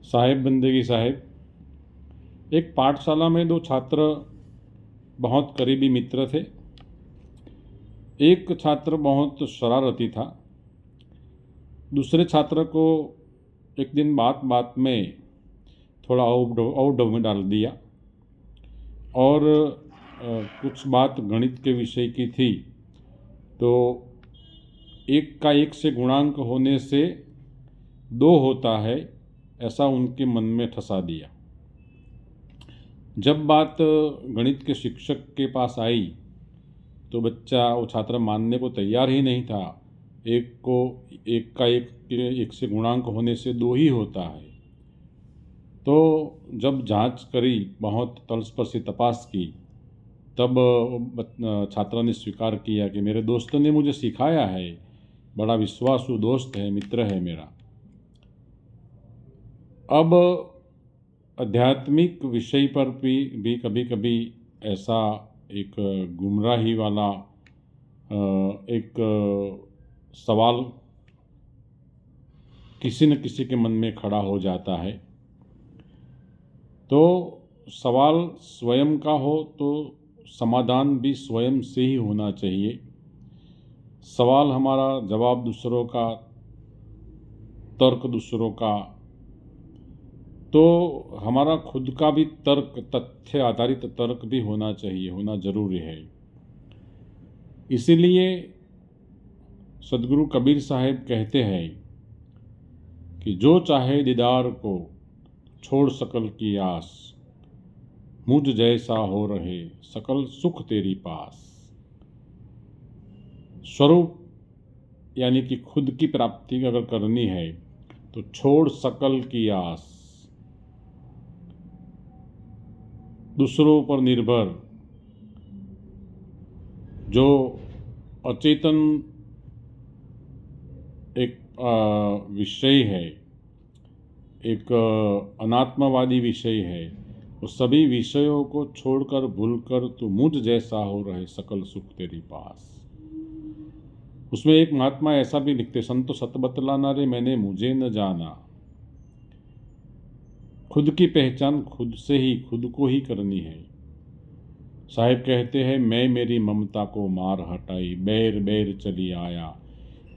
साहेब बंदेगी साहेब। एक पाठशाला में दो छात्र बहुत करीबी मित्र थे। एक छात्र बहुत शरारती था। दूसरे छात्र को एक दिन बात बात में थोड़ा आउटडोर में डाल दिया और कुछ बात गणित के विषय की थी, तो एक का एक से गुणांक होने से दो होता है, ऐसा उनके मन में ठसा दिया। जब बात गणित के शिक्षक के पास आई तो वो छात्र मानने को तैयार ही नहीं था। एक का एक से गुणांक होने से दो ही होता है। तो जब जांच करी, बहुत तलस्पर्शी तपास की, तब छात्र ने स्वीकार किया कि मेरे दोस्त ने मुझे सिखाया है, बड़ा विश्वासु दोस्त है, मित्र है मेरा। अब आध्यात्मिक विषय पर भी कभी कभी ऐसा एक गुमराही वाला एक सवाल किसी न किसी के मन में खड़ा हो जाता है। तो सवाल स्वयं का हो तो समाधान भी स्वयं से ही होना चाहिए। सवाल हमारा, जवाब दूसरों का, तर्क दूसरों का, तो हमारा खुद का भी तर्क, तथ्य आधारित तर्क भी होना चाहिए, होना जरूरी है। इसीलिए सदगुरु कबीर साहब कहते हैं कि जो चाहे दीदार को छोड़ सकल की आस, मुझ जैसा हो रहे सकल सुख तेरी पास। स्वरूप यानी कि खुद की प्राप्ति अगर करनी है तो छोड़ सकल की आस, दूसरों पर निर्भर जो अचेतन एक विषय है, एक अनात्मवादी विषय है, वो सभी विषयों को छोड़कर भूलकर तू मुझ जैसा हो रहे सकल सुख तेरी पास। उसमें एक महात्मा ऐसा भी लिखते, संतो सत बतलाना रे मैंने मुझे न जाना। खुद की पहचान खुद से ही, खुद को ही करनी है। साहिब कहते हैं, मैं मेरी ममता को मार हटाई, बैर बैर चली आया।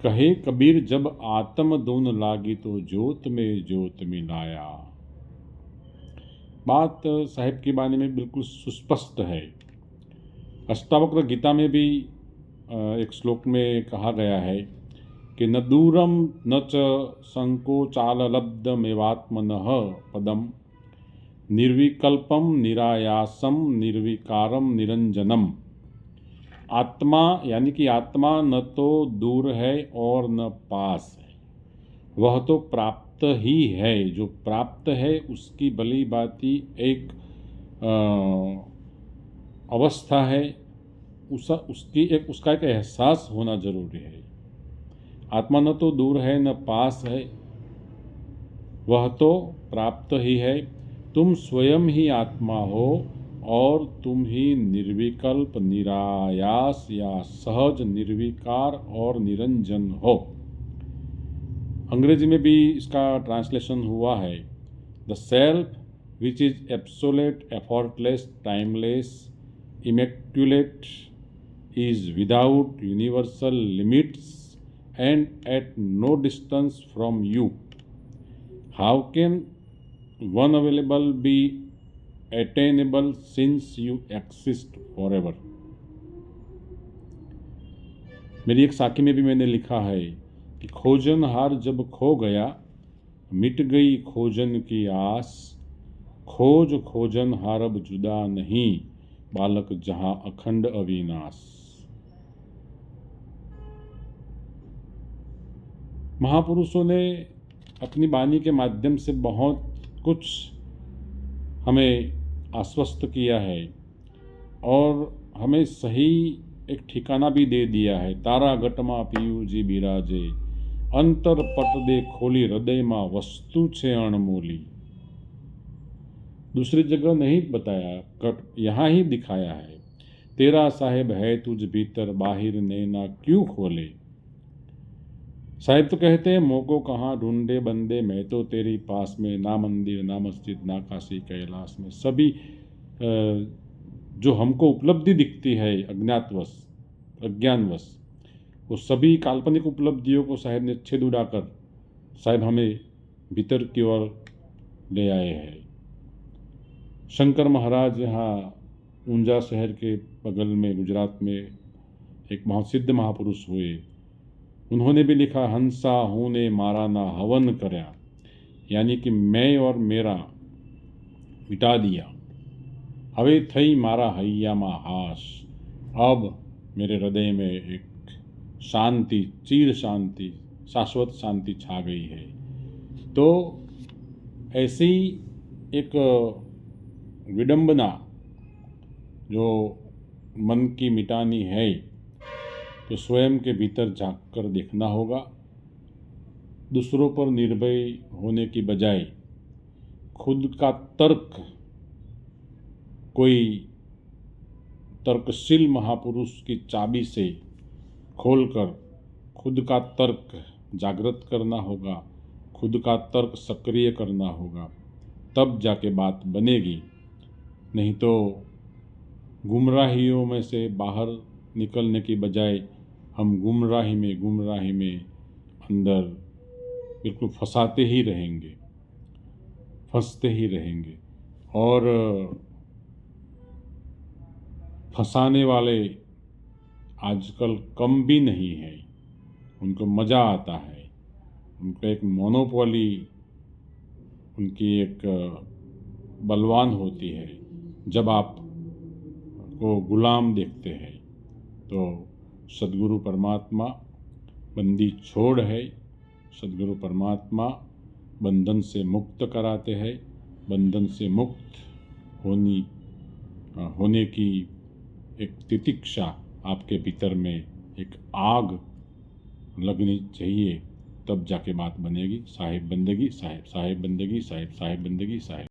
कहे कबीर जब आत्म दून लागी तो जोत में जोत मिलाया। बात साहिब के बारे में बिल्कुल सुस्पष्ट है। अष्टावक्र गीता में भी एक श्लोक में कहा गया है कि न दूरम न च संकोचालब्धमेवात्मनः पदम निर्विकल्पम निरायासम निर्विकारम निरंजनम। आत्मा यानी कि आत्मा न तो दूर है और न पास है, वह तो प्राप्त ही है। जो प्राप्त है उसकी भली भांति एक अवस्था है, उसका एक एहसास होना जरूरी है। आत्मा न तो दूर है न पास है, वह तो प्राप्त ही है। तुम स्वयं ही आत्मा हो और तुम ही निर्विकल्प, निरायास या सहज, निर्विकार और निरंजन हो। अंग्रेजी में भी इसका ट्रांसलेशन हुआ है, the self which is absolute, effortless, timeless, immaculate, is without universal limits and at no distance from you. How can one available be attainable since you exist forever? मेरी एक साखी में भी मैंने लिखा है कि खोजनहार जब खो गया, मिट गई खोजन की आस। खोज खोजनहार अब जुदा नहीं, बालक जहां अखंड अविनाश। महापुरुषों ने अपनी वाणी के माध्यम से बहुत कुछ हमें आश्वस्त किया है और हमें सही एक ठिकाना भी दे दिया है। तारा घटमा पीयू जी बिराजे, अंतर पट दे खोली, हृदय मां वस्तु छे अणमोली। दूसरी जगह नहीं बताया, यहाँ ही दिखाया है। तेरा साहेब है तुझ भीतर, बाहिर नैना क्यों खोले। साहिब तो कहते हैं मोको कहाँ ढूंढे बंदे, मैं तो तेरी पास में, ना मंदिर ना मस्जिद ना काशी कैलाश में। सभी जो हमको उपलब्धि दिखती है अज्ञातवश अज्ञानवश, वो सभी काल्पनिक उपलब्धियों को साहिब ने छेद उड़ाकर साहिब हमें भीतर की ओर ले आए हैं। शंकर महाराज यहाँ ऊंजा शहर के बगल में गुजरात में एक बहुत सिद्ध महापुरुष हुए। उन्होंने भी लिखा, हंसा होने मारा ना हवन करया, यानी कि मैं और मेरा मिटा दिया। हवे थई मारा हैया मा हास, अब मेरे हृदय में एक शांति, चीर शांति, शाश्वत शांति छा गई है। तो ऐसी एक विडंबना जो मन की मिटानी है, तो स्वयं के भीतर झांक कर देखना होगा। दूसरों पर निर्भय होने की बजाय खुद का तर्क, कोई तर्कशील महापुरुष की चाबी से खोलकर खुद का तर्क जागृत करना होगा, खुद का तर्क सक्रिय करना होगा, तब जाके बात बनेगी। नहीं तो गुमराहियों में से बाहर निकलने की बजाय हम गुमराही में अंदर बिल्कुल फंसते ही रहेंगे। और फंसाने वाले आजकल कम भी नहीं है, उनको मज़ा आता है, उनको एक मोनोपोली, उनकी एक बलवान होती है जब आप को गुलाम देखते हैं। तो सद्गुरु परमात्मा बंदी छोड़ है, सद्गुरु परमात्मा बंधन से मुक्त कराते हैं। बंधन से मुक्त होने की एक तितिक्षा आपके भीतर में एक आग लगनी चाहिए, तब जाके बात बनेगी। साहिब बंदगी, साहिब बंदगी, साहिब बंदगी, साहिब।